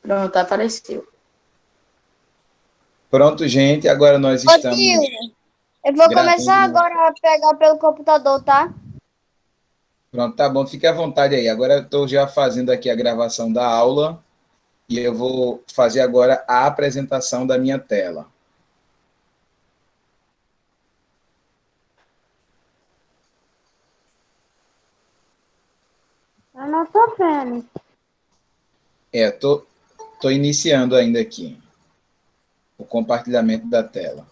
Pronto, apareceu. Pronto, gente, agora nós Ô, estamos tio, eu vou começar gravando. agora a pegar pelo computador, tá? Pronto, tá bom, fique à vontade aí. Agora eu estou já fazendo aqui a gravação da aula e eu vou fazer agora a apresentação da minha tela. Eu não tô vendo. Tô iniciando ainda aqui o compartilhamento da tela.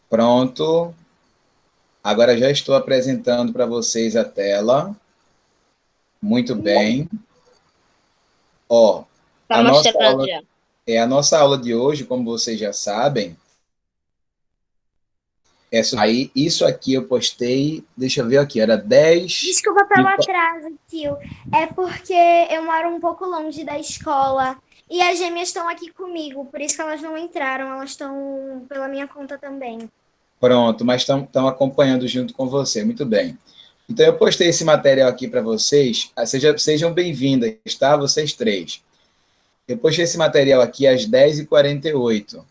Pronto. Agora já estou apresentando para vocês a tela. Muito bem. Ó, Tá a nossa mostrando aula já. a nossa aula de hoje, como vocês já sabem, aí isso aqui eu postei, deixa eu ver aqui, era 10 Desculpa pelo atraso, tio. É porque eu moro um pouco longe da escola e as gêmeas estão aqui comigo, por isso que elas não entraram, elas estão pela minha conta também. Pronto, mas estão acompanhando junto com você, muito bem. Então eu postei esse material aqui para vocês, sejam bem-vindas, tá? Vocês três. Eu postei esse material aqui às 10h48,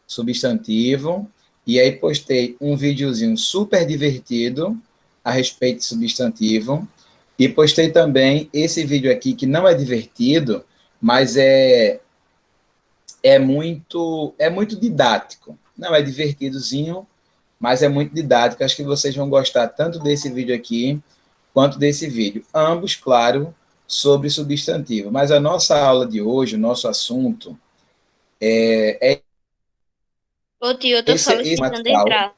substantivo, e aí postei um videozinho super divertido a respeito de substantivo, e postei também esse vídeo aqui que não é divertido, mas é muito didático. Não é divertidozinho, mas é muito didático. Acho que vocês vão gostar tanto desse vídeo aqui quanto desse vídeo. Ambos, claro, sobre substantivo. Mas a nossa aula de hoje, o nosso assunto é Ô, tio, eu tô esse solicitando material, entrar.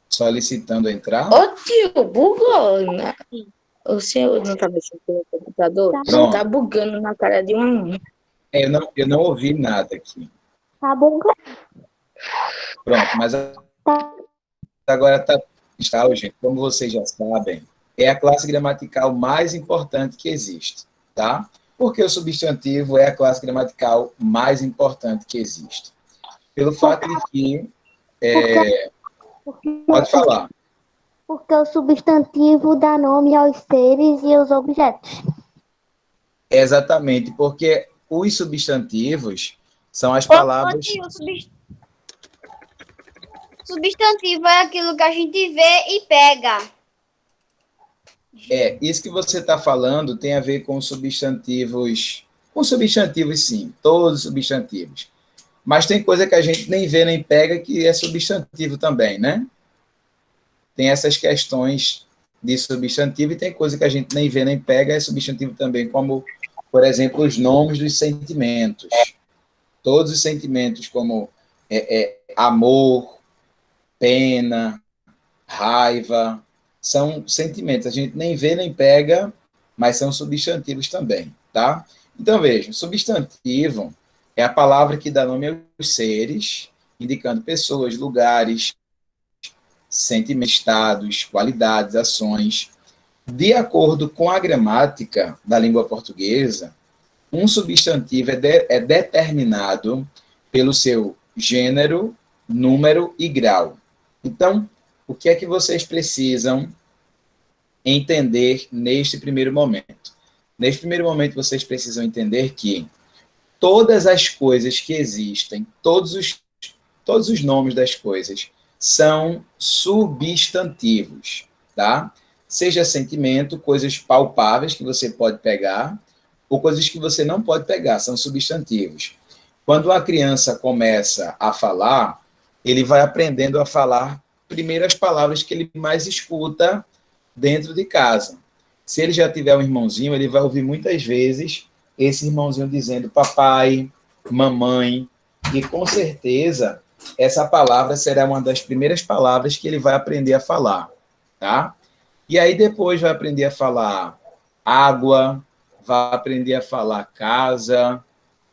solicitando entrar. Ô, tio, bugou, né? O seu não tá mexendo pelo computador? Pronto. Tá bugando na cara de uma. Eu não ouvi nada aqui. Tá bugando. Pronto, mas agora está, gente, como vocês já sabem, é a classe gramatical mais importante que existe, tá? Porque o substantivo é a classe gramatical mais importante que existe. Pelo fato de que... pode falar. Porque o substantivo dá nome aos seres e aos objetos. Exatamente, porque os substantivos são as Ô, palavras... tio, substantivo é aquilo que a gente vê e pega. Isso que você está falando tem a ver com substantivos... Com substantivos, sim, todos os substantivos. Mas tem coisa que a gente nem vê nem pega que é substantivo também, né? Tem essas questões de substantivo e tem coisa que a gente nem vê nem pega, é substantivo também, como, por exemplo, os nomes dos sentimentos. Todos os sentimentos como amor, pena, raiva, são sentimentos. A gente nem vê nem pega, mas são substantivos também, tá? Então, vejam, substantivo é a palavra que dá nome aos seres, indicando pessoas, lugares, sentimentos, estados, qualidades, ações. De acordo com a gramática da língua portuguesa, um substantivo é determinado pelo seu gênero, número e grau. Então, o que é que vocês precisam entender neste primeiro momento? Neste primeiro momento, vocês precisam entender que todas as coisas que existem, todos os nomes das coisas, são substantivos, tá? Seja sentimento, coisas palpáveis que você pode pegar, ou coisas que você não pode pegar, são substantivos. Quando a criança começa a falar, ele vai aprendendo a falar primeiro as palavras que ele mais escuta dentro de casa. Se ele já tiver um irmãozinho, ele vai ouvir muitas vezes esse irmãozinho dizendo papai, mamãe, e com certeza essa palavra será uma das primeiras palavras que ele vai aprender a falar, tá? E aí depois vai aprender a falar água, vai aprender a falar casa,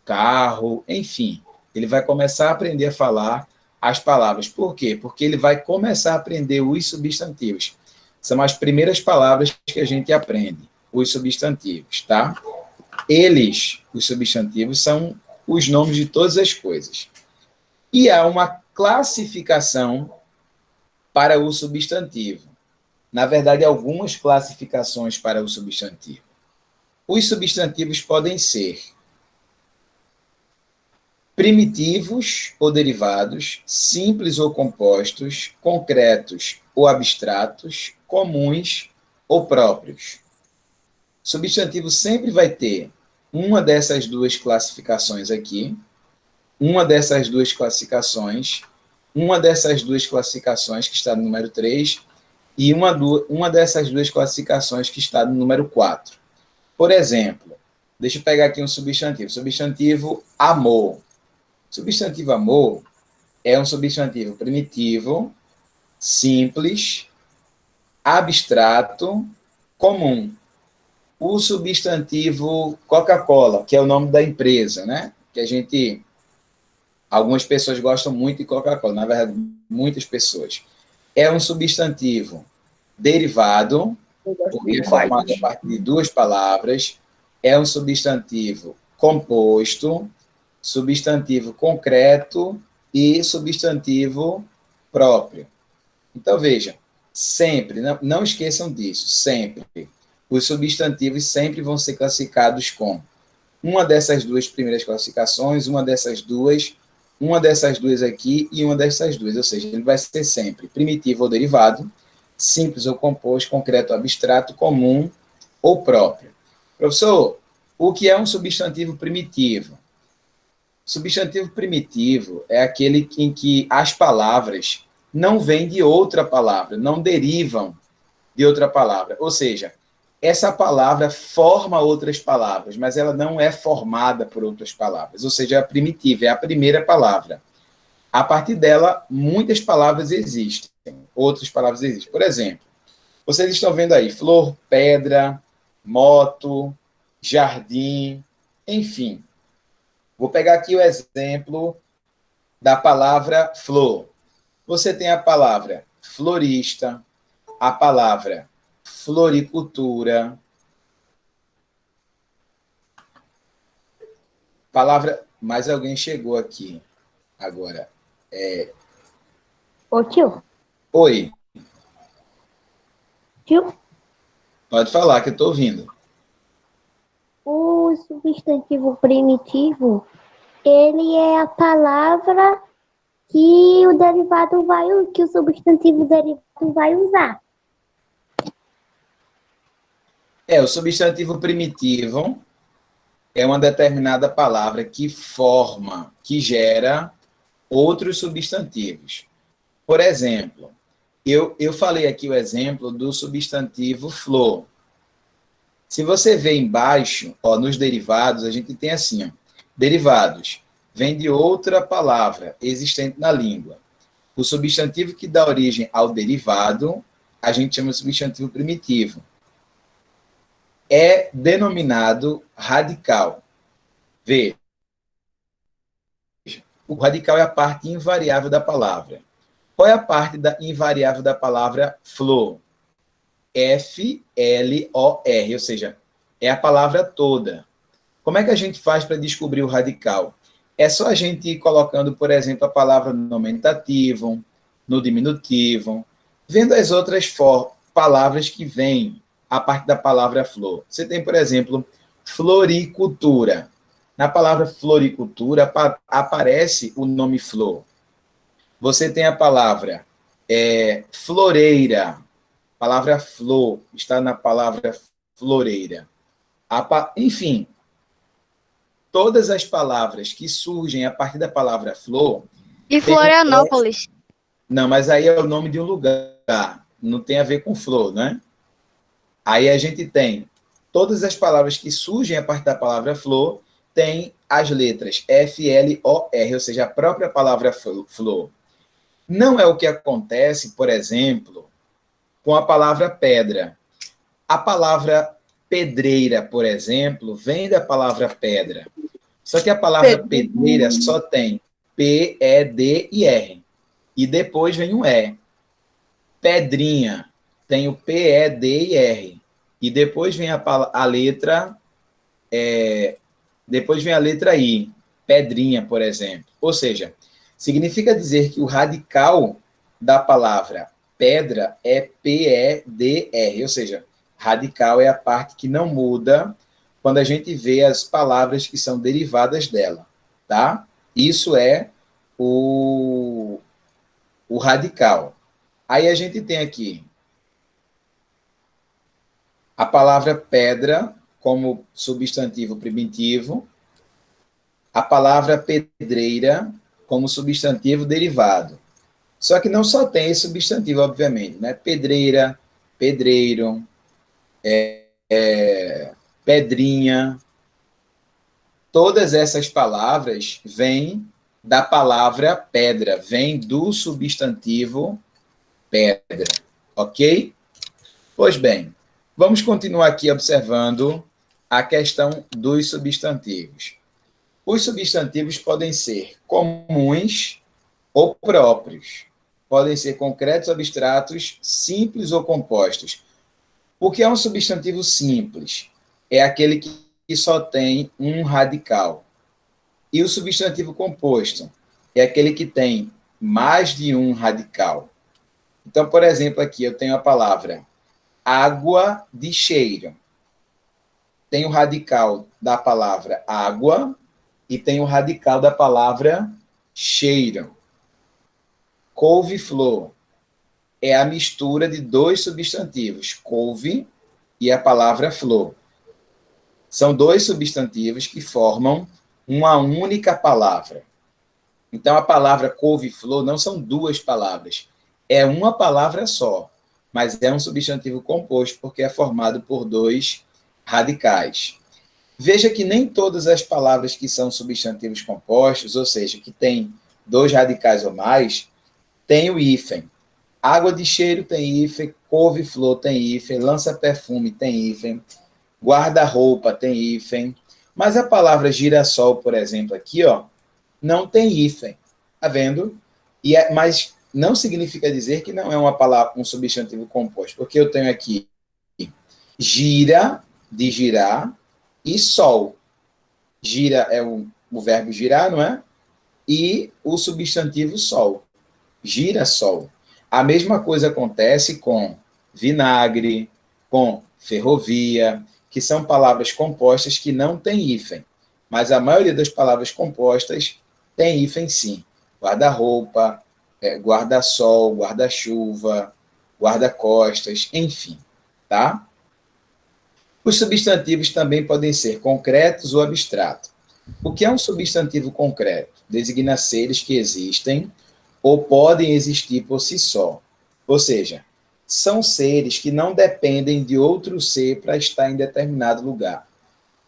carro, enfim. Ele vai começar a aprender a falar as palavras. Por quê? Porque ele vai começar a aprender os substantivos. São as primeiras palavras que a gente aprende, os substantivos, tá? Os substantivos, são os nomes de todas as coisas. E há uma classificação para o substantivo. na verdade, algumas classificações para o substantivo. Os substantivos podem ser primitivos ou derivados, simples ou compostos, concretos ou abstratos, comuns ou próprios. Substantivo sempre vai ter uma dessas duas classificações aqui, uma dessas duas classificações que está no número 3, e uma dessas duas classificações que está no número 4. Por exemplo, deixa eu pegar aqui um substantivo. Substantivo amor. Substantivo amor é um substantivo primitivo, simples, abstrato, comum. O substantivo Coca-Cola, que é o nome da empresa, né? Algumas pessoas gostam muito de Coca-Cola, na verdade, muitas pessoas. É um substantivo derivado, porque é formado a partir de duas palavras. É um substantivo composto, substantivo concreto e substantivo próprio. Então, veja, sempre, não esqueçam disso, sempre. Os substantivos sempre vão ser classificados com uma dessas duas primeiras classificações, uma dessas duas aqui e uma dessas duas. Ou seja, ele vai ser sempre primitivo ou derivado, simples ou composto, concreto ou abstrato, comum ou próprio. Professor, o que é um substantivo primitivo? Substantivo primitivo é aquele em que as palavras não vêm de outra palavra, não derivam de outra palavra. Ou seja, essa palavra forma outras palavras, mas ela não é formada por outras palavras. Ou seja, a primitiva é a primeira palavra. A partir dela, muitas palavras existem, outras palavras existem. Por exemplo, vocês estão vendo aí flor, pedra, moto, jardim, enfim. Vou pegar aqui o exemplo da palavra flor. Você tem a palavra florista, a palavra floricultura, palavra... Mais alguém chegou aqui agora. Ô, tio. Oi. Tio, Pode falar, que eu estou ouvindo. o substantivo primitivo, ele é a palavra que que o substantivo derivado vai usar. O substantivo primitivo é uma determinada palavra que forma, que gera outros substantivos. Por exemplo, eu falei aqui o exemplo do substantivo flor. Se você vê embaixo, nos derivados, a gente tem assim, derivados, vem de outra palavra existente na língua. O substantivo que dá origem ao derivado, a gente chama de substantivo primitivo. É denominado radical. Veja, o radical é a parte invariável da palavra. Qual é a parte invariável da palavra flor? F-L-O-R, ou seja, é a palavra toda. Como é que a gente faz para descobrir o radical? É só a gente ir colocando, por exemplo, a palavra no nominativo, no diminutivo, vendo as outras palavras que vêm a partir da palavra flor. Você tem, por exemplo, floricultura. Na palavra floricultura aparece o nome flor. Você tem a palavra floreira. A palavra flor está na palavra floreira. Enfim, todas as palavras que surgem a partir da palavra flor... E Florianópolis. Não, mas aí é o nome de um lugar. Não tem a ver com flor, né? Aí a gente tem todas as palavras que surgem a partir da palavra flor, tem as letras F-L-O-R, ou seja, a própria palavra flor. Não é o que acontece, por exemplo, com a palavra pedra. A palavra pedreira, por exemplo, vem da palavra pedra. Só que a palavra pedreira só tem P-E-D e R. E depois vem um E. Pedrinha tem o P-E-D e R. E depois vem a letra... depois vem a letra I. Pedrinha, por exemplo. Ou seja, significa dizer que o radical da palavra pedra é P-E-D-R, ou seja, radical é a parte que não muda quando a gente vê as palavras que são derivadas dela, tá? Isso é o radical. Aí a gente tem aqui a palavra pedra como substantivo primitivo, a palavra pedreira como substantivo derivado. Só que não só tem esse substantivo, obviamente, né? Pedreira, pedreiro, pedrinha. Todas essas palavras vêm da palavra pedra, vêm do substantivo pedra, ok? Pois bem, vamos continuar aqui observando a questão dos substantivos. Os substantivos podem ser comuns ou próprios. Podem ser concretos, abstratos, simples ou compostos. O que é um substantivo simples? É aquele que só tem um radical. E o substantivo composto é aquele que tem mais de um radical. Então, por exemplo, aqui eu tenho a palavra água de cheiro. Tem o radical da palavra água e tem o radical da palavra cheiro. Couve-flor é a mistura de dois substantivos, couve e a palavra flor. São dois substantivos que formam uma única palavra. Então, a palavra couve-flor não são duas palavras, é uma palavra só, mas é um substantivo composto porque é formado por dois radicais. Veja que nem todas as palavras que são substantivos compostos, ou seja, que têm dois radicais ou mais, têm o hífen. Água de cheiro tem hífen, couve-flor tem hífen, lança-perfume tem hífen, guarda-roupa tem hífen, mas a palavra girassol, por exemplo, aqui, ó, não tem hífen, tá vendo? Mas não significa dizer que não é uma palavra, um substantivo composto, porque eu tenho aqui gira, de girar, e sol. Gira é o verbo girar, não é? E o substantivo sol. Gira-sol. A mesma coisa acontece com vinagre, com ferrovia, que são palavras compostas que não têm hífen. Mas a maioria das palavras compostas tem hífen sim. Guarda-roupa, guarda-sol, guarda-chuva, guarda-costas, enfim, tá? Os substantivos também podem ser concretos ou abstratos. O que é um substantivo concreto? Designa seres que existem ou podem existir por si só. Ou seja, são seres que não dependem de outro ser para estar em determinado lugar.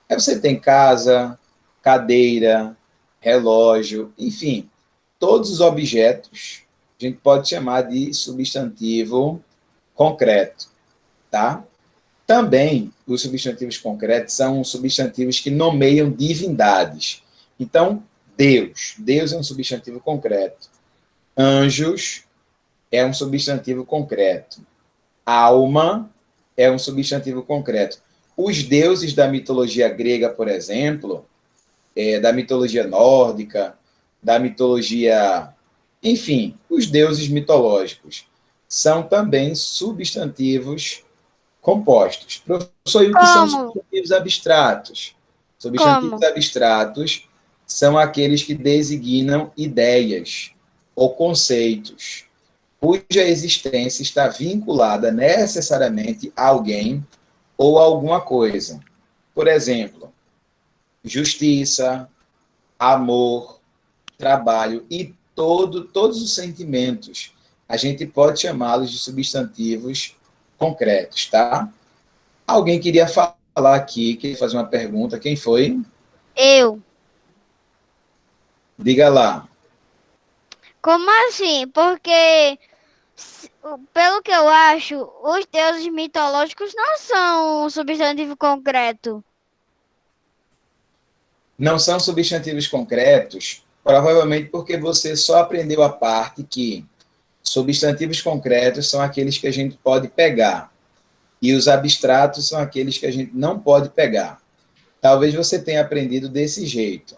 Aí você tem casa, cadeira, relógio, enfim, todos os objetos a gente pode chamar de substantivo concreto, tá? Também, os substantivos concretos são substantivos que nomeiam divindades. Então, Deus é um substantivo concreto. Anjos é um substantivo concreto. Alma é um substantivo concreto. Os deuses da mitologia grega, por exemplo, da mitologia nórdica, da mitologia... Enfim, os deuses mitológicos são também substantivos compostos. Professor, e o que são substantivos abstratos? Substantivos abstratos são aqueles que designam ideias ou conceitos, cuja existência está vinculada necessariamente a alguém ou a alguma coisa. Por exemplo, justiça, amor, trabalho e todos os sentimentos. A gente pode chamá-los de substantivos concretos, tá? Alguém queria falar aqui, queria fazer uma pergunta. Quem foi? Eu. Diga lá. Como assim? Porque, pelo que eu acho, os deuses mitológicos não são um substantivo concreto. Não são substantivos concretos, provavelmente porque você só aprendeu a parte que substantivos concretos são aqueles que a gente pode pegar e os abstratos são aqueles que a gente não pode pegar. Talvez você tenha aprendido desse jeito.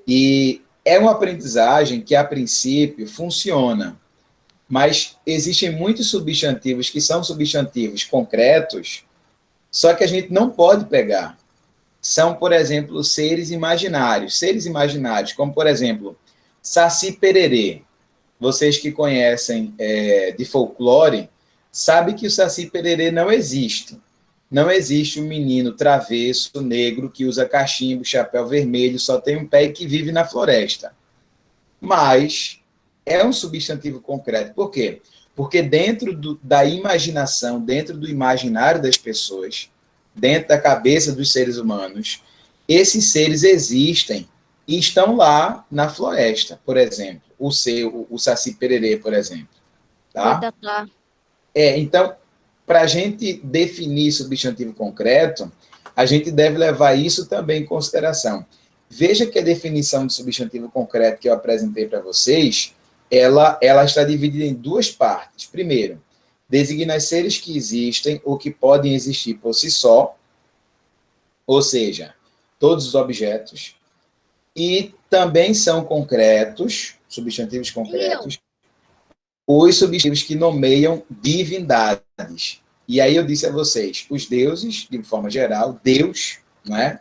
E é uma aprendizagem que, a princípio, funciona. Mas existem muitos substantivos que são substantivos concretos, só que a gente não pode pegar. São, por exemplo, seres imaginários. Seres imaginários, como, por exemplo, Saci Pererê. Vocês que conhecem de folclore, sabem que o Saci Pererê não existe. Não existe um menino travesso, negro, que usa cachimbo, chapéu vermelho, só tem um pé e que vive na floresta. Mas é um substantivo concreto. Por quê? Porque dentro da imaginação, dentro do imaginário das pessoas, dentro da cabeça dos seres humanos, esses seres existem e estão lá na floresta, por exemplo. O Saci Pererê, por exemplo. Tá? Então, para a gente definir substantivo concreto, a gente deve levar isso também em consideração. Veja que a definição de substantivo concreto que eu apresentei para vocês, ela está dividida em duas partes. Primeiro, designa seres que existem ou que podem existir por si só, ou seja, todos os objetos, e também são concretos, substantivos concretos, os substantivos que nomeiam divindades. E aí eu disse a vocês, os deuses, de forma geral, Deus, não é?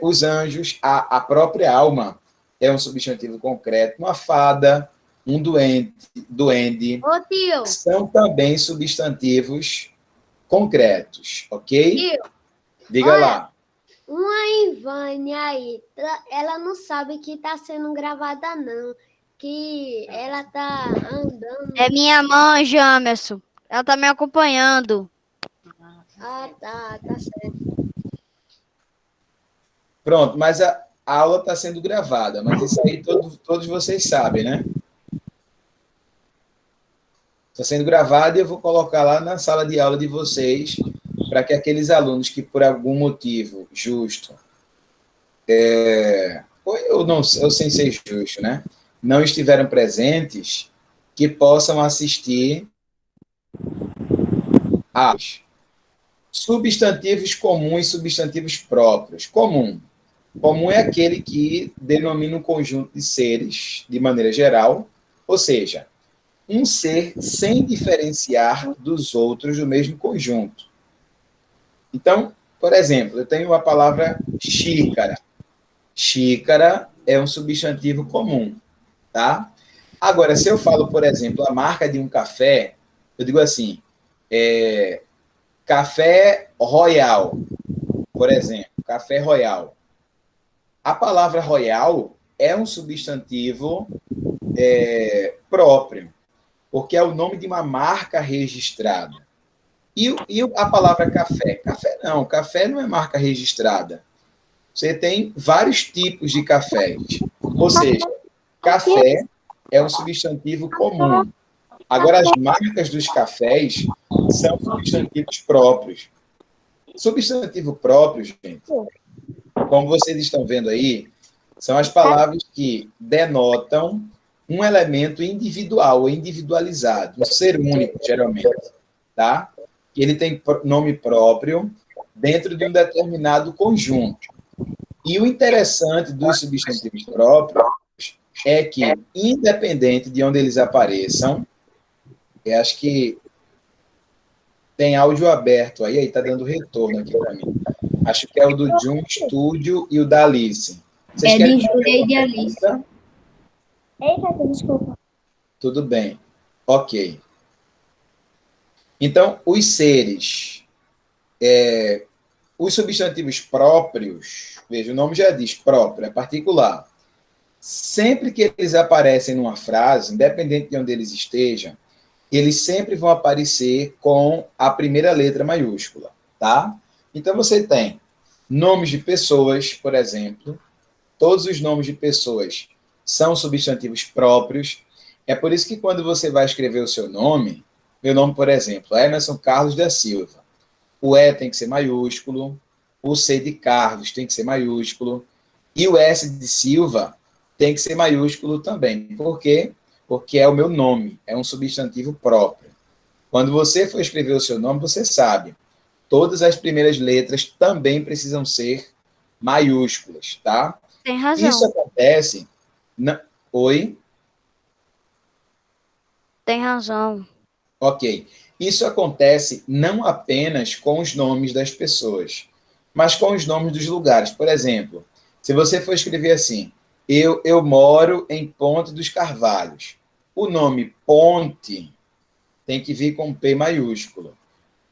Os anjos, a própria alma é um substantivo concreto, uma fada, um duende, são também substantivos concretos, ok? Tio, Diga olha, lá. uma Ivane aí, ela não sabe que está sendo gravada, não. Que ela tá andando. É minha mãe, Jamerson. Ela tá me acompanhando. Ah, tá certo. Pronto, mas a aula está sendo gravada, mas isso aí todos vocês sabem, né? Está sendo gravada e eu vou colocar lá na sala de aula de vocês para que aqueles alunos que, por algum motivo justo, ou sem ser justo, né? Não estiveram presentes, que possam assistir a substantivos comuns e substantivos próprios. Comum. Comum é aquele que denomina um conjunto de seres, de maneira geral, ou seja, um ser sem diferenciar dos outros do mesmo conjunto. Então, por exemplo, eu tenho a palavra xícara. Xícara é um substantivo comum, tá? Agora, se eu falo, por exemplo, a marca de um café, eu digo assim, Café Royal, por exemplo, Café Royal. A palavra Royal é um substantivo próprio, porque é o nome de uma marca registrada. E a palavra café? Café não é marca registrada. Você tem vários tipos de cafés. Ou seja, café é um substantivo comum. Agora, as marcas dos cafés são substantivos próprios. Substantivo próprio, gente, como vocês estão vendo aí, são as palavras que denotam um elemento individual ou individualizado, um ser único, geralmente, tá? Ele tem nome próprio dentro de um determinado conjunto. E o interessante dos substantivos próprios é que, independente de onde eles apareçam, eu acho que tem áudio aberto aí está dando retorno aqui para mim. Acho que é o do Jun Studio e o da Alice. Vocês de Júlia e de Alice. Eita, desculpa. Tudo bem. Ok. Então, os seres, os substantivos próprios, veja, o nome já diz próprio, é particular. Sempre que eles aparecem numa frase, independente de onde eles estejam, eles sempre vão aparecer com a primeira letra maiúscula, tá? Então, você tem nomes de pessoas, por exemplo. Todos os nomes de pessoas são substantivos próprios. É por isso que quando você vai escrever o seu nome, meu nome, por exemplo, Emerson Carlos da Silva, o E tem que ser maiúsculo, o C de Carlos tem que ser maiúsculo, e o S de Silva tem que ser maiúsculo também. Por quê? Porque é o meu nome, é um substantivo próprio. Quando você for escrever o seu nome, você sabe, todas as primeiras letras também precisam ser maiúsculas, tá? Tem razão. Isso acontece... Oi? Tem razão. Ok. Isso acontece não apenas com os nomes das pessoas, mas com os nomes dos lugares. Por exemplo, se você for escrever assim, eu moro em Ponte dos Carvalhos. O nome Ponte tem que vir com P maiúsculo.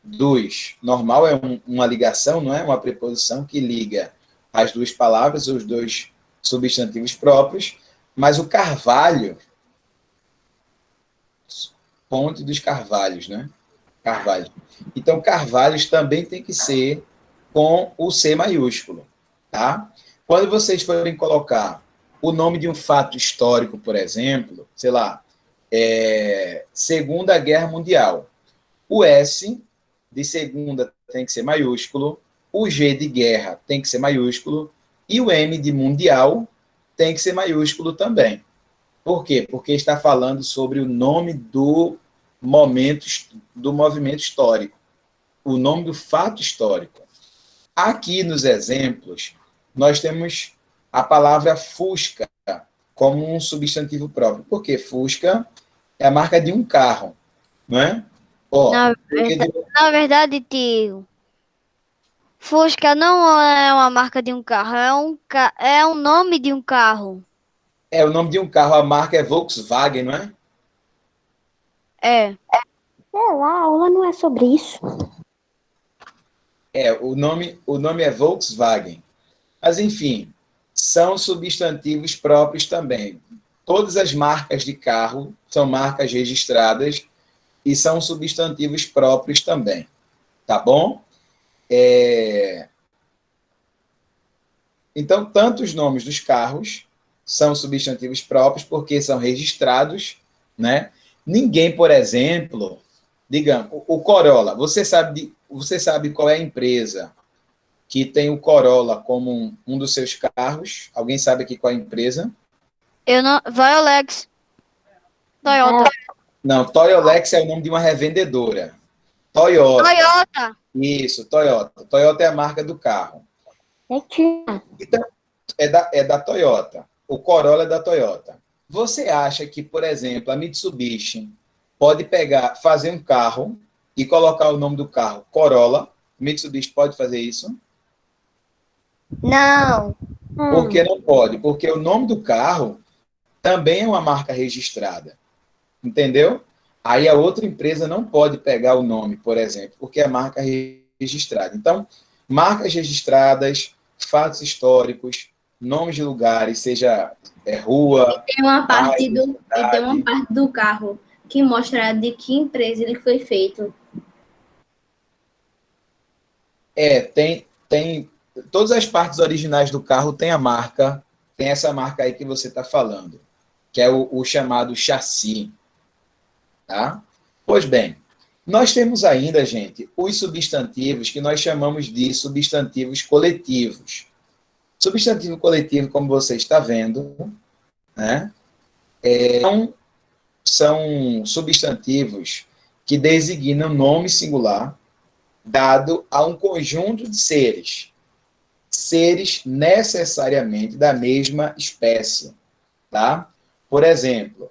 Dos, normal é uma ligação, não é? Uma preposição que liga as duas palavras, os dois substantivos próprios, mas o Carvalho, Ponte dos Carvalhos, né? Carvalho. Então, Carvalhos também tem que ser com o C maiúsculo, tá? Quando vocês forem colocar o nome de um fato histórico, por exemplo, sei lá, Segunda Guerra Mundial, o S de segunda tem que ser maiúsculo, o G de guerra tem que ser maiúsculo e o M de mundial tem que ser maiúsculo também. Por quê? Porque está falando sobre o nome do momento, do movimento histórico, o nome do fato histórico. Aqui nos exemplos, nós temos a palavra Fusca como um substantivo próprio. Por quê? Fusca é a marca de um carro, não é? Ó, Na verdade, tio, Fusca não é uma marca de um carro, é um nome de um carro. é o nome de um carro, a marca é Volkswagen, não é? É. Sei lá, a aula não é sobre isso. O nome é Volkswagen. Mas, enfim, são substantivos próprios também. Todas as marcas de carro são marcas registradas e são substantivos próprios também. Tá bom? Então, tanto os nomes dos carros são substantivos próprios porque são registrados, né? Ninguém, por exemplo, digamos, o Corolla, você sabe qual é a empresa que tem o Corolla como um dos seus carros? Alguém sabe aqui qual é a empresa? Eu não. Violex. Toyota. Não, Toyolex é o nome de uma revendedora. Toyota. Toyota. Isso, Toyota. Toyota é a marca do carro. Então, é da Toyota. O Corolla é da Toyota. Você acha que, por exemplo, a Mitsubishi pode fazer um carro e colocar o nome do carro Corolla? Mitsubishi pode fazer isso? Não. Por que não pode? Porque o nome do carro também é uma marca registrada. Entendeu? Aí a outra empresa não pode pegar o nome, por exemplo, porque é marca registrada. Então, marcas registradas, fatos históricos, nomes de lugares, seja rua... Tem uma parte cidade. tem uma parte do carro que mostra de que empresa ele foi feito. Tem todas as partes originais do carro tem a marca, tem essa marca aí que você está falando, que é o chamado chassi. Tá? Pois bem, nós temos ainda, gente, os substantivos que nós chamamos de substantivos coletivos. Substantivo coletivo, como você está vendo, né, são substantivos que designam nome singular dado a um conjunto de seres necessariamente da mesma espécie, tá? Por exemplo,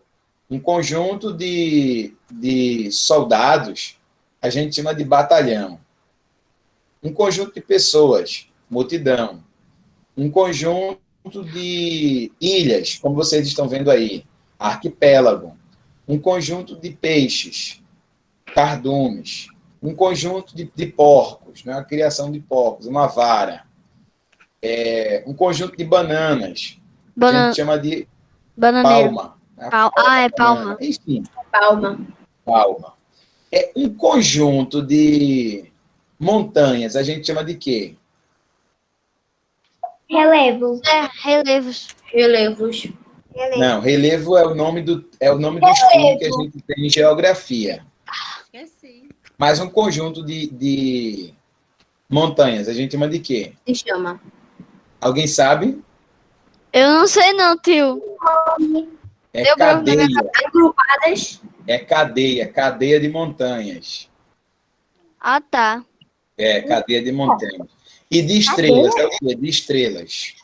um conjunto de soldados a gente chama de batalhão. Um conjunto de pessoas, multidão. Um conjunto de ilhas, como vocês estão vendo aí, arquipélago. Um conjunto de peixes, cardumes. Um conjunto de porcos, né? A criação de porcos, uma vara. Um conjunto de bananas, a gente chama de Bananeiro. palma. É palma. Enfim. Palma. Um conjunto de montanhas, a gente chama de quê? Relevo. Relevos. Não, relevo é o nome do estudo que a gente tem em geografia. Esqueci. Mas um conjunto de montanhas, a gente chama de quê? Se chama. Alguém sabe? Eu não sei não, tio. É cadeia. Agrupadas. É cadeia de montanhas. Ah, tá. Cadeia de montanhas. E de estrelas, é o quê? De estrelas.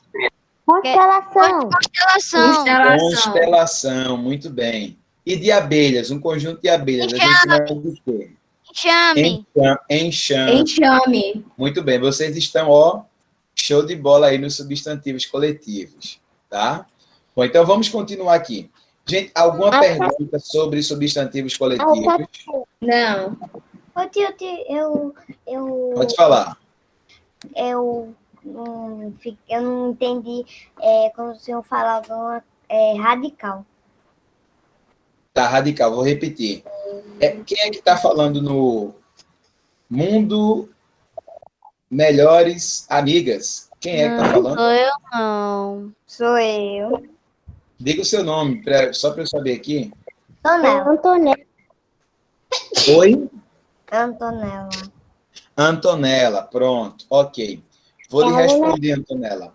Constelação. Constelação. Constelação, muito bem. E de abelhas, um conjunto de abelhas, a gente chama de quê? Enxame. Enxame. Enxame. Muito bem, vocês estão, ó, show de bola aí nos substantivos coletivos, tá? Bom, então vamos continuar aqui. Gente, alguma pergunta sobre substantivos coletivos? Não. Ô, tio, Pode falar. eu não entendi quando o senhor falava radical. Tá, radical, vou repetir. Quem é que está falando no Mundo Melhores Amigas? Quem é que está falando? Sou eu, não. Sou eu. Diga o seu nome, só para eu saber aqui. Antonella. Oi? Antonella. Antonella, pronto, ok. Vou lhe responder, Antonella.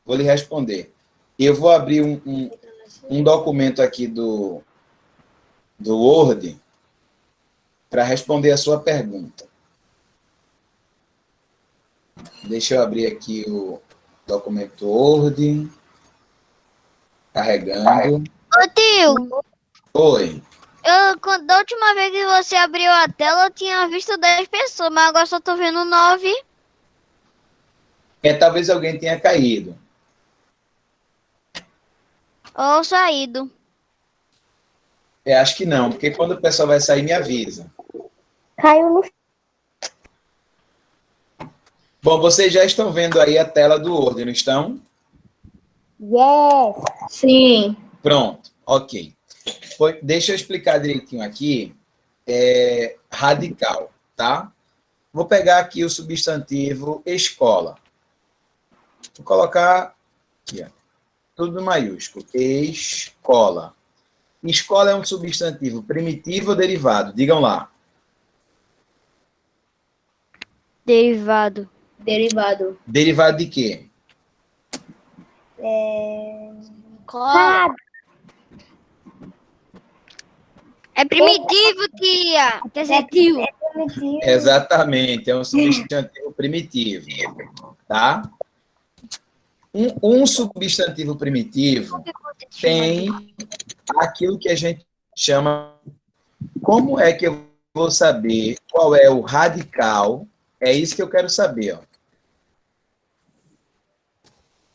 Vou lhe responder. Eu vou abrir um documento aqui do Word para responder a sua pergunta. Deixa eu abrir aqui o documento Word. Carregando. Ô, tio, Oi. da última vez que você abriu a tela, eu tinha visto 10 pessoas, mas agora só tô vendo 9. Talvez alguém tenha caído. Ou saído. Acho que não, porque quando o pessoal vai sair, me avisa. Caiu no Bom, vocês já estão vendo aí a tela do Word, não estão? Yes. Sim. Pronto, ok. Deixa eu explicar direitinho aqui. Radical, tá? Vou pegar aqui o substantivo escola. Vou colocar aqui, ó, tudo maiúsculo. Escola. Escola é um substantivo primitivo ou derivado? Digam lá. Derivado. Derivado. Derivado de quê? Cola. É primitivo, tia. Quer dizer, tio. Exatamente, é um substantivo primitivo, tá? Um substantivo primitivo tem aquilo que a gente chama... Como é que eu vou saber qual é o radical? É isso que eu quero saber, ó.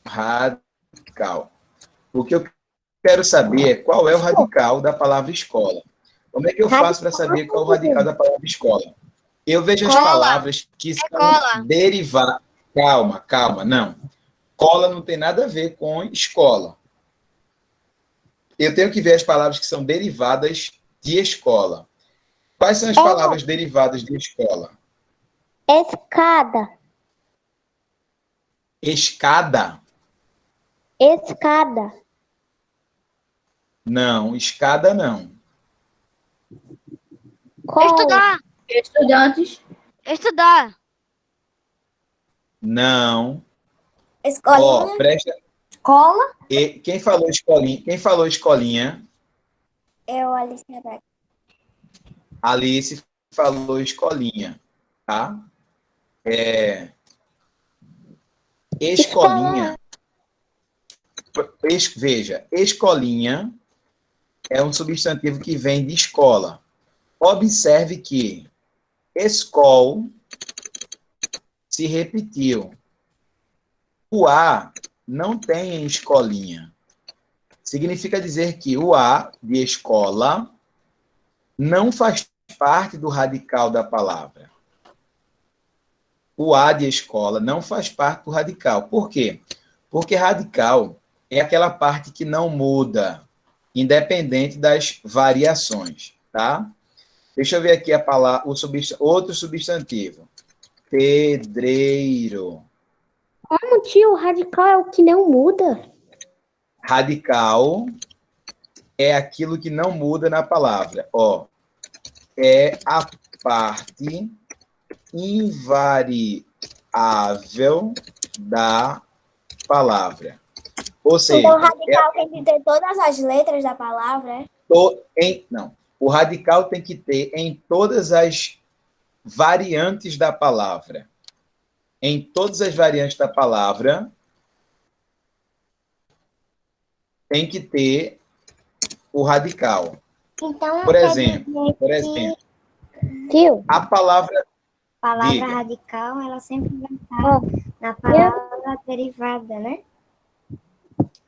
Radical. O que eu quero saber é qual é o radical da palavra escola. Como é que eu faço para saber qual é o radical da palavra escola? Eu vejo as palavras que são derivadas. Calma, não. Cola não tem nada a ver com escola. Eu tenho que ver as palavras que são derivadas de escola. Quais são as palavras derivadas de escola? Escada. Escada? Escada. Não, escada não. Estudar. Estudantes. Estudar. Não. Escolinha. Ó, presta. Cola. Quem falou escolinha? Quem falou escolinha? Eu, Alice Rebeca. Alice falou escolinha, tá? Escolinha. Veja, escolinha é um substantivo que vem de escola. Observe que escol se repetiu. O A não tem em escolinha. Significa dizer que o A de escola não faz parte do radical da palavra. O A de escola não faz parte do radical. Por quê? Porque radical é aquela parte que não muda, independente das variações, tá? Deixa eu ver aqui a palavra, outro substantivo. Pedreiro. Como, tio? O radical é o que não muda? Radical é aquilo que não muda na palavra. Ó, é a parte invariável da palavra. Ou seja, Então, o radical tem que ter todas as letras da palavra, não. O radical tem que ter em todas as variantes da palavra. Em todas as variantes da palavra, tem que ter o radical. Então, Por quer exemplo, dizer que Tio, a palavra a palavra diga. radical, ela sempre vai estar na palavra derivada, né?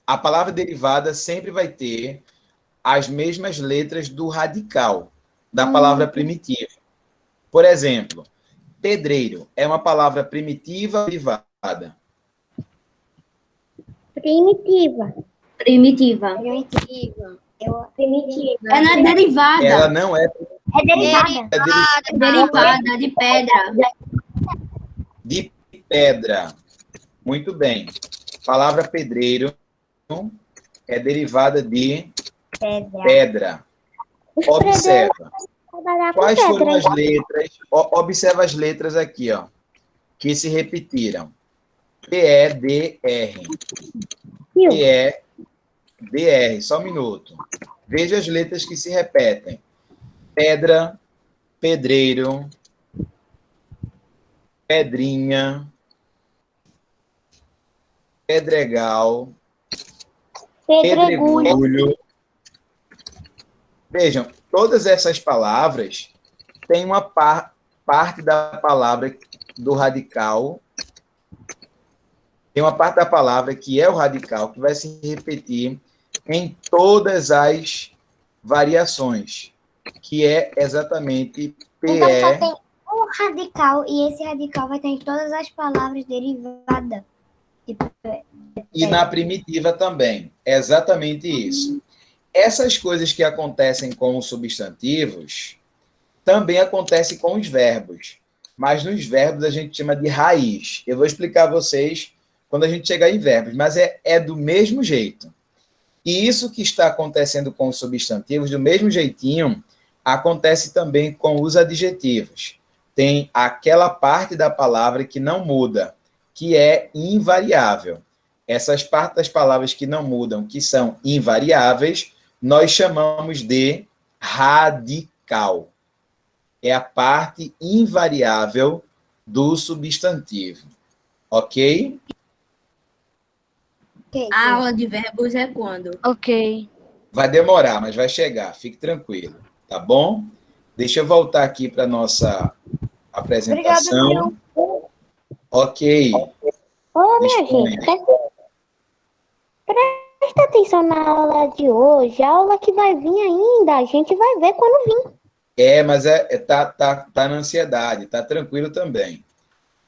A palavra derivada sempre vai ter as mesmas letras do radical, da palavra primitiva. Por exemplo, pedreiro é uma palavra primitiva ou derivada? primitiva. Primitiva. Primitiva. Primitiva. É na derivada. Ela não é É derivada. Derivada de pedra. de pedra. Muito bem. Palavra pedreiro é derivada de pedra. Observa. Trabalhar com Quais foram pedra. as letras? Observa as letras aqui, ó, que se repetiram. P-E-D-R. Tio, P-E-D-R. Só um minuto. Veja as letras que se repetem. Pedra, pedreiro, pedrinha, pedregal, pedregulho. pedregulho. Vejam, todas essas palavras têm uma parte da palavra do radical, tem uma parte da palavra que é o radical, que vai se repetir em todas as variações, que é exatamente Então só PE. tem um radical e esse radical vai ter em todas as palavras derivadas. Tipo, E na primitiva também. É exatamente isso. Essas coisas que acontecem com os substantivos também acontecem com os verbos. Mas nos verbos a gente chama de raiz. Eu vou explicar a vocês quando a gente chegar em verbos, mas é do mesmo jeito. E isso que está acontecendo com os substantivos, do mesmo jeitinho, acontece também com os adjetivos. Tem aquela parte da palavra que não muda, que é invariável. Essas partes das palavras que não mudam, que são invariáveis, nós chamamos de radical. É a parte invariável do substantivo. Ok? A aula de verbos é quando? Ok. Vai demorar, mas vai chegar. Fique tranquilo. Tá bom? Deixa eu voltar aqui para a nossa apresentação. Ok. Ô, minha gente, presta atenção na aula de hoje. A aula que vai vir ainda, a gente vai ver quando vir. Mas tá na ansiedade, tá tranquilo também.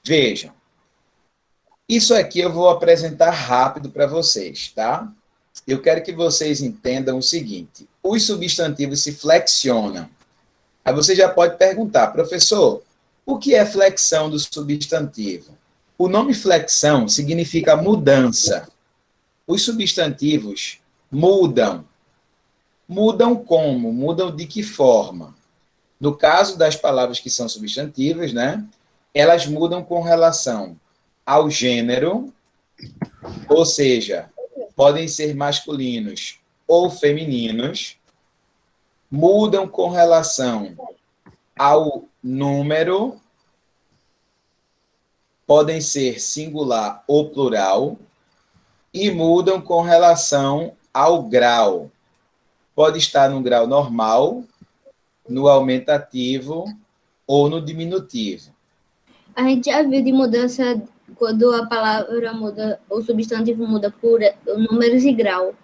Vejam. Isso aqui eu vou apresentar rápido para vocês, tá? Eu quero que vocês entendam o seguinte: os substantivos se flexionam. Aí você já pode perguntar, professor, o que é flexão do substantivo? O nome flexão significa mudança. Os substantivos mudam. Mudam como? Mudam de que forma? No caso das palavras que são substantivas, né? Elas mudam com relação ao gênero, ou seja, podem ser masculinos ou femininos, mudam com relação ao número, podem ser singular ou plural, e mudam com relação ao grau. Pode estar no grau normal, no aumentativo ou no diminutivo. A gente já viu de mudança quando a palavra muda, o substantivo muda por números e grau.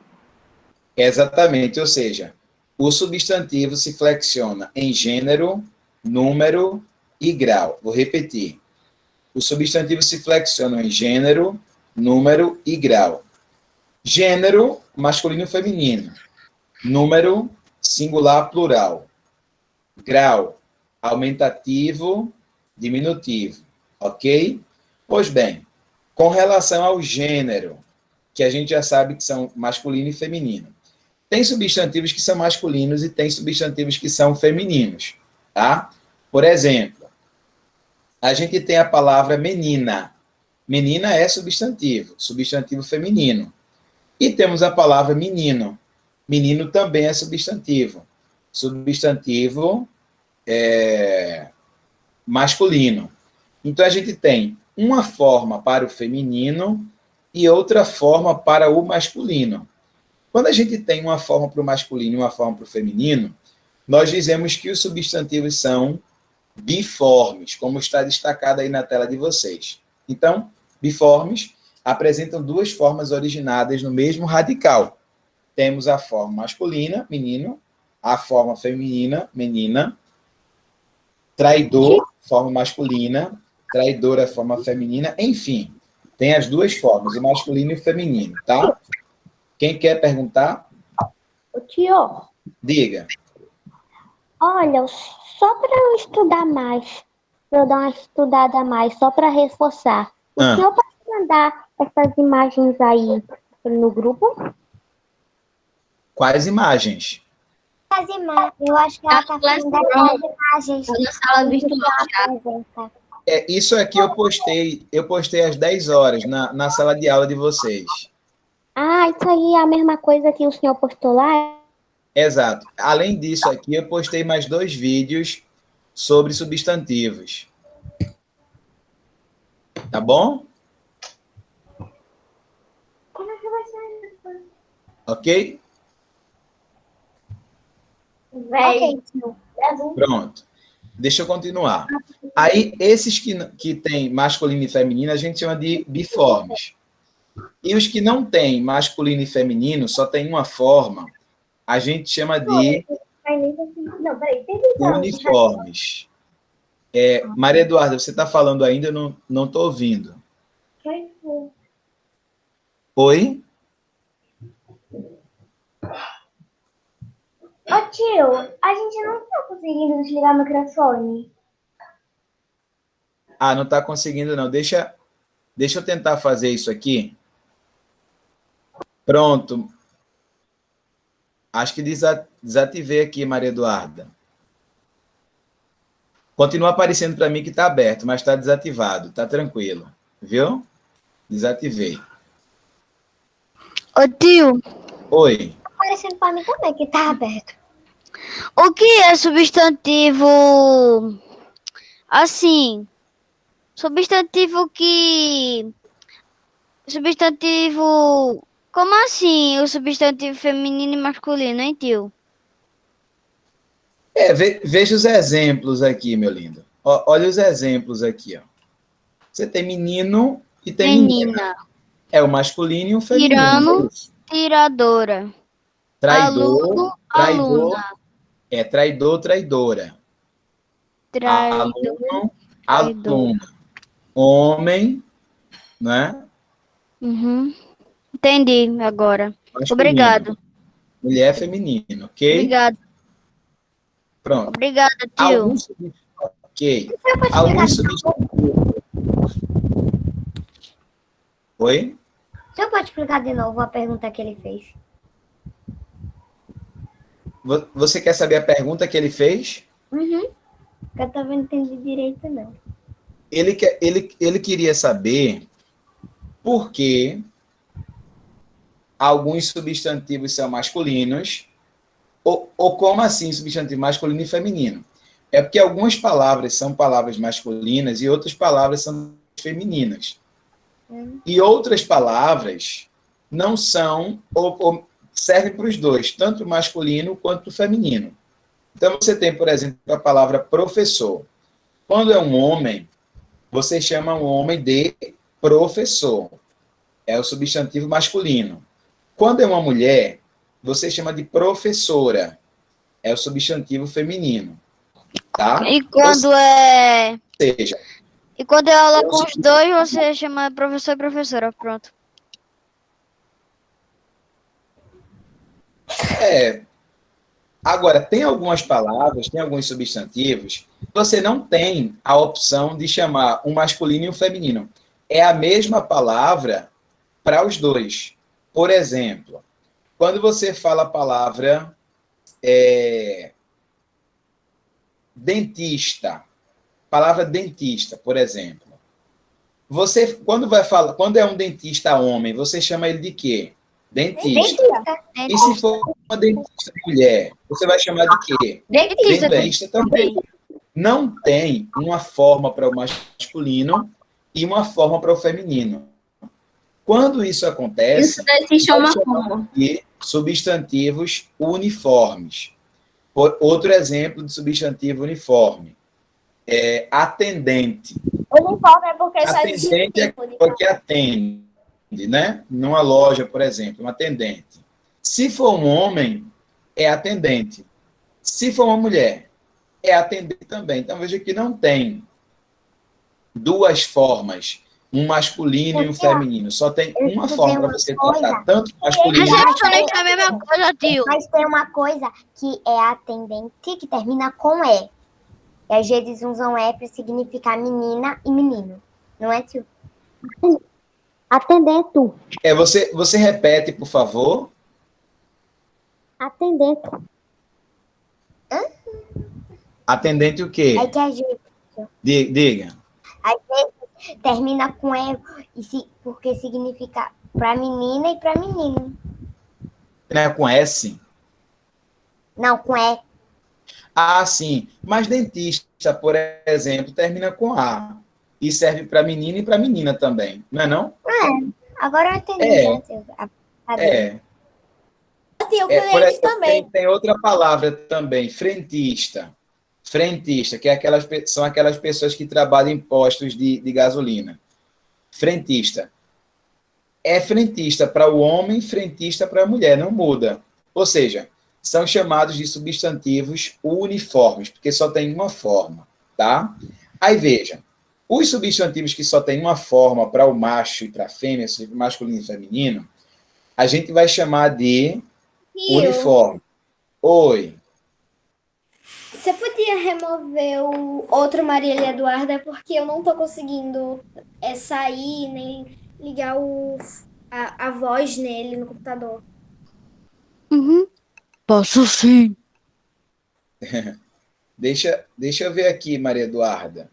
Exatamente, ou seja, o substantivo se flexiona em gênero, número e grau. Vou repetir. Os substantivos se flexionam em gênero, número e grau. Gênero, masculino e feminino. Número, singular, plural. Grau, aumentativo, diminutivo. Ok? Pois bem, com relação ao gênero, que a gente já sabe que são masculino e feminino. Tem substantivos que são masculinos e tem substantivos que são femininos, tá? Por exemplo, a gente tem a palavra menina. Menina é substantivo feminino. E temos a palavra menino. Menino também é substantivo masculino. Então, a gente tem uma forma para o feminino e outra forma para o masculino. Quando a gente tem uma forma para o masculino e uma forma para o feminino, nós dizemos que os substantivos são biformes, como está destacado aí na tela de vocês. Então, biformes apresentam duas formas originadas no mesmo radical. Temos a forma masculina, menino, a forma feminina, menina, traidor, forma masculina, traidora, forma feminina, enfim, tem as duas formas, o masculino e o feminino, tá? Quem quer perguntar? Ô, tio, Diga. olha, só para eu estudar mais, para eu dar uma estudada a mais, só para reforçar, o senhor pode mandar essas imagens aí no grupo? Quais imagens? As imagens. Eu acho que ela está falando das imagens. Na sala virtual. Apresenta. Isso aqui eu postei às 10 horas na sala de aula de vocês. Ah, isso aí é a mesma coisa que o senhor postou lá? Exato. Além disso aqui, eu postei mais 2 vídeos sobre substantivos. Tá bom? Como é que vai ser? Ok? Ok, tio. Pronto. Deixa eu continuar. Aí, esses que têm masculino e feminino, a gente chama de biformes. E os que não têm masculino e feminino, só tem uma forma, a gente chama de Não, peraí. uniformes. Maria Eduarda, você está falando ainda? Eu não estou ouvindo. Oi? Ô tio, a gente não tá conseguindo desligar o microfone. Ah, não está conseguindo, não. Deixa eu tentar fazer isso aqui. Pronto. Acho que desativei aqui, Maria Eduarda. Continua aparecendo para mim que está aberto, mas está desativado. Está tranquilo. Viu? Desativei. Ô tio, Oi. Aparecendo pra mim também que tá aberto. o que é substantivo? Assim, substantivo que. Substantivo. Como assim o substantivo feminino e masculino, hein, tio? Veja os exemplos aqui, meu lindo. Olha os exemplos aqui. Ó. Você tem menino e tem menina. Menina, É o masculino e o feminino. tirano, tiradora. Traidor, Aluno, traidor. aluna. Traidor, traidora. Traidor, Aluno, aluna. Homem, né? Uhum. Entendi agora. Masculino. Obrigado. Mulher, feminino, ok? Obrigado. Pronto. Obrigada, tio. Ok. Alguns substantivos. Oi? O senhor pode explicar de novo a pergunta que ele fez? Você quer saber a pergunta que ele fez? Uhum. Eu também não entendi direito, não. Ele queria saber por que alguns substantivos são masculinos ou como assim substantivo masculino e feminino. É porque algumas palavras são palavras masculinas e outras palavras são femininas. E outras palavras não são, ou servem para os dois, tanto o masculino quanto o feminino. Então, você tem, por exemplo, a palavra professor. Quando é um homem, você chama um homem de professor. É o substantivo masculino. Quando é uma mulher, você chama de professora. É o substantivo feminino. Tá? E quando é. Ou seja, E quando é aula com os dois, você chama professor e professora. Pronto. Agora, tem algumas palavras, tem alguns substantivos, você não tem a opção de chamar um masculino e um feminino. É a mesma palavra para os dois. Por exemplo, quando você fala a palavra dentista, palavra dentista, por exemplo, você, quando é um dentista homem, você chama ele de quê? Dentista. E se for uma dentista mulher, você vai chamar de quê? Dentista também. Não tem uma forma para o masculino e uma forma para o feminino. Quando isso acontece, Isso daí se chama nós chamamos como? de substantivos uniformes. Outro exemplo de substantivo uniforme é atendente. Uniforme é porque só existe um Atendente é tipo de porque atende, né? Numa loja, por exemplo, um atendente. Se for um homem, é atendente. Se for uma mulher, é atendente também. Então, veja que não tem duas formas, um masculino e um feminino. Só tem uma forma para você tratar tanto o masculino. Recepcionista é a mesma coisa, tio. Mas tem uma coisa que é atendente, que termina com E. E às vezes usam E para significar menina e menino. Não é, tio? Atendente. Você repete, por favor. Atendente. Atendente o quê? É que às vezes, Diga. às vezes termina com E porque significa para menina e para menino. Não é com S? Não, com E. Ah, sim. Mas dentista, por exemplo, termina com A. E serve para menino e para menina também. Não é não? Agora eu entendi, É. né, tio? É. Assim, o Por cliente exemplo, também. tem outra palavra também, frentista. Frentista, que é são aquelas pessoas que trabalham em postos de gasolina. Frentista. É frentista para o homem, frentista para a mulher, não muda. Ou seja, são chamados de substantivos uniformes, porque só tem uma forma, tá? Aí veja, os substantivos que só tem uma forma para o macho e para a fêmea, masculino e feminino, a gente vai chamar de uniforme. Oi. Você podia remover o outro Marília Eduarda, porque eu não tô conseguindo sair, nem ligar a voz nele no computador. Posso sim. Deixa eu ver aqui, Maria Eduarda.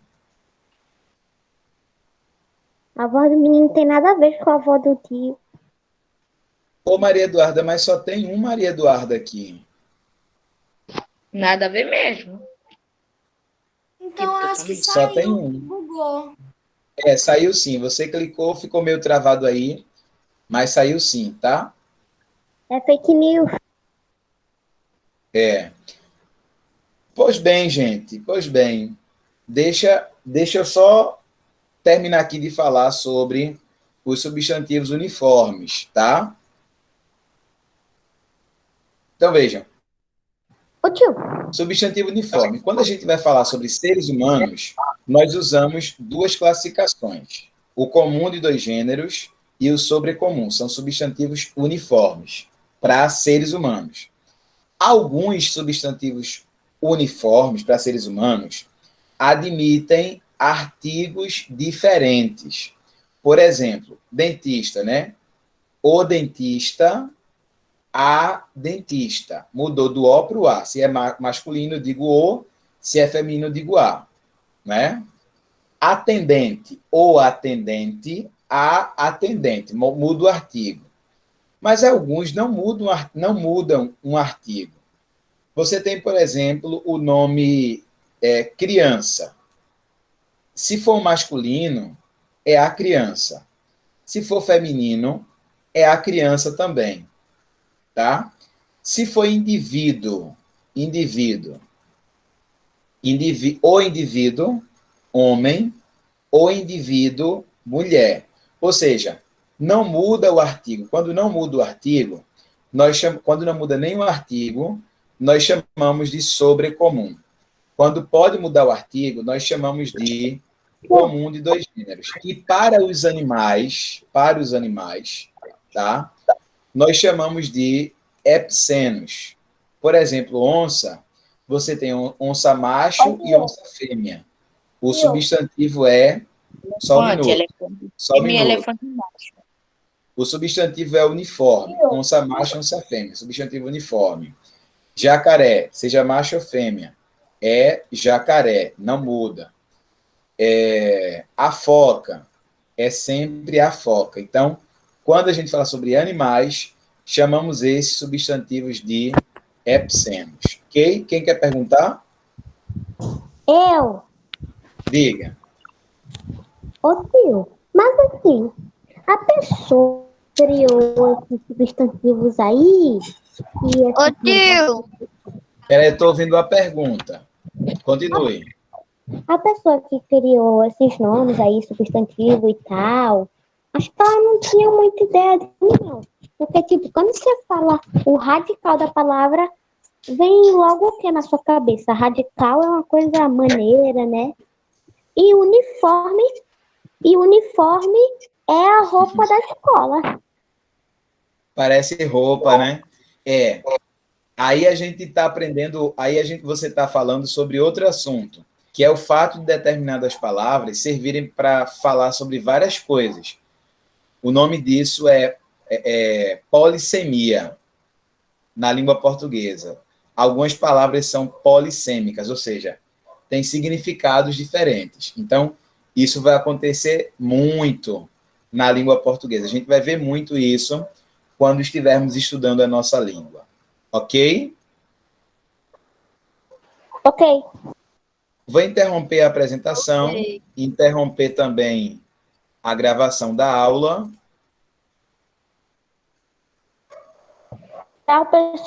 A voz do menino não tem nada a ver com a voz do tio. Ô, Maria Eduarda, mas só tem um Maria Eduarda aqui. Nada a ver mesmo. Então, eu acho que Só tem saiu, um. bugou. Saiu sim. Você clicou, ficou meio travado aí, mas saiu sim, tá? É fake news. Pois bem, gente. Pois bem. Deixa eu só terminar aqui de falar sobre os substantivos uniformes, tá? Então, vejam. Ô tio, Substantivo uniforme. Quando a gente vai falar sobre seres humanos, nós usamos duas classificações. O comum de dois gêneros e o sobrecomum. São substantivos uniformes para seres humanos. Alguns substantivos uniformes para seres humanos admitem artigos diferentes. Por exemplo, dentista, né? O dentista, a dentista. Mudou do O para o A. Se é masculino, eu digo o. Se é feminino, eu digo a. Né? Atendente, o atendente, a atendente. Muda o artigo. Mas alguns não mudam um artigo. Você tem, por exemplo, o nome criança. Se for masculino, é a criança. Se for feminino, é a criança também. Tá? Se for indivíduo, o indivíduo, homem, o indivíduo, mulher. Ou seja, não muda o artigo. Quando não muda o artigo, quando não muda nenhum artigo, nós chamamos de sobrecomum. Quando pode mudar o artigo, nós chamamos de comum de dois gêneros. E para os animais, tá? Nós chamamos de epsenos. Por exemplo, onça, você tem onça macho e onça fêmea. O substantivo é... Só um minuto. Elefante macho. O substantivo é uniforme. Onça macho e onça fêmea. Substantivo uniforme. Jacaré, seja macho ou fêmea, é jacaré, não muda. A foca é sempre a foca. Então, quando a gente fala sobre animais, chamamos esses substantivos de epsenos. Ok? Quem quer perguntar? eu. Diga. Ô tio, mas assim, a pessoa criou esses substantivos aí e Ô, tio. Peraí, eu estou ouvindo a pergunta. Continue. A pessoa que criou esses nomes aí, substantivo e tal, acho que ela não tinha muita ideia de não. Porque, tipo, quando você fala o radical da palavra, vem logo o que na sua cabeça? Radical é uma coisa maneira, né? E uniforme é a roupa da escola. Parece roupa, né? É. Aí a gente está aprendendo, você está falando sobre outro assunto, que é o fato de determinadas palavras servirem para falar sobre várias coisas. O nome disso é polissemia na língua portuguesa. Algumas palavras são polissêmicas, ou seja, têm significados diferentes. Então, isso vai acontecer muito na língua portuguesa. A gente vai ver muito isso quando estivermos estudando a nossa língua. Ok? Ok. Vou interromper a apresentação, interromper também a gravação da aula. Tal pessoa